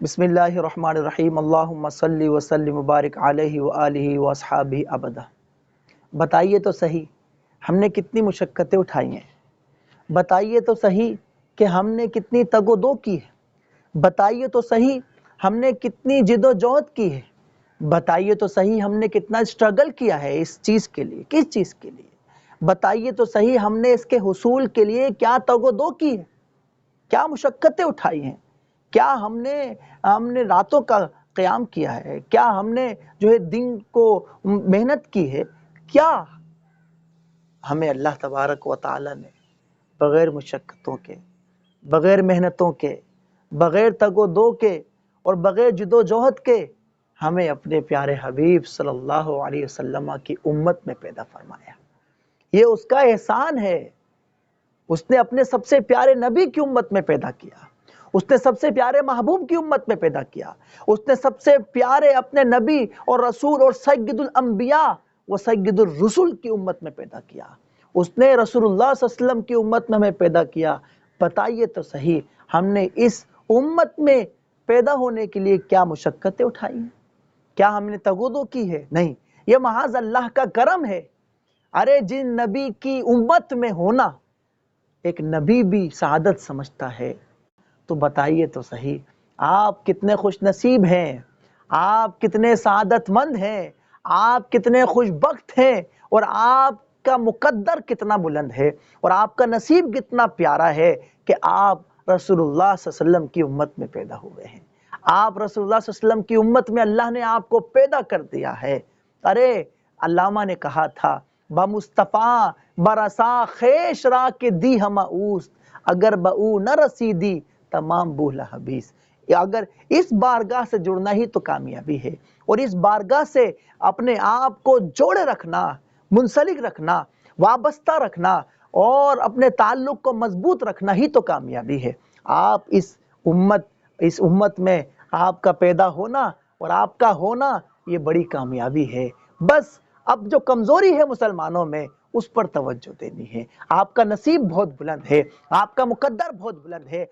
بسم اللہ الرحمن الرحیم، اللہم صلی وسلم مبارک علیہ وآلہ واصحابہ ابدا۔ بتائیے تو صحیح ہم نے کتنی مشقتیں اٹھائی ہیں، بتائیے تو صحیح کہ ہم نے کتنی تگ و دو کی ہے، بتائیے تو صحیح ہم نے کتنی جد و جہد کی ہے، بتائیے تو صحیح ہم نے کتنا اسٹرگل کیا ہے اس چیز کے لیے، کس چیز کے لیے، بتائیے تو صحیح ہم نے اس کے حصول کے لیے کیا تگ و دو کی ہے، کیا مشقتیں اٹھائی ہیں، کیا ہم نے راتوں کا قیام کیا ہے، کیا ہم نے جو ہے دن کو محنت کی ہے، کیا ہمیں اللہ تبارک و تعالی نے بغیر مشقتوں کے، بغیر محنتوں کے، بغیر تگ و دو کے اور بغیر جد و جہد کے ہمیں اپنے پیارے حبیب صلی اللہ علیہ وسلم کی امت میں پیدا فرمایا۔ یہ اس کا احسان ہے، اس نے اپنے سب سے پیارے نبی کی امت میں پیدا کیا، اس نے سب سے پیارے محبوب کی امت میں پیدا کیا، اس نے سب سے پیارے اپنے نبی اور رسول اور سید الانبیاء و سید الرسل کی امت میں پیدا کیا، اس نے رسول اللہ صلی اللہ علیہ وسلم کی امت میں ہمیں پیدا کیا۔ بتائیے تو صحیح ہم نے اس امت میں پیدا ہونے کے لیے کیا مشقتیں اٹھائی ہیں، کیا ہم نے تگ و دو کی ہے؟ نہیں، یہ محض اللہ کا کرم ہے۔ ارے جن نبی کی امت میں ہونا ایک نبی بھی سعادت سمجھتا ہے، تو بتائیے تو صحیح آپ کتنے خوش نصیب ہیں، آپ کتنے سعادت مند ہیں، آپ کتنے خوش بخت ہیں، اور آپ کا مقدر کتنا بلند ہے، اور آپ کا نصیب کتنا پیارا ہے کہ آپ رسول اللہ صلی اللہ علیہ وسلم کی امت میں پیدا ہوئے ہیں۔ آپ رسول اللہ صلی اللہ علیہ وسلم کی امت میں اللہ نے آپ کو پیدا کر دیا ہے۔ ارے علامہ نے کہا تھا بمصطفیٰ برسا خیش را کے دی ہم اوست، اگر بہو نہ رسیدی تمام بولا حبیث۔ اگر اس بارگاہ سے جڑنا ہی تو کامیابی ہے، اور اس بارگاہ سے اپنے آپ کو جوڑے رکھنا، منسلک رکھنا، وابستہ رکھنا اور اپنے تعلق کو مضبوط رکھنا ہی تو کامیابی ہے۔ آپ اس امت میں آپ کا پیدا ہونا اور آپ کا ہونا یہ بڑی کامیابی ہے۔ بس اب جو کمزوری ہے مسلمانوں میں اس پر توجہ دینی ہے۔ آپ کا نصیب بہت بلند ہے، آپ کا مقدر بہت بلند ہے،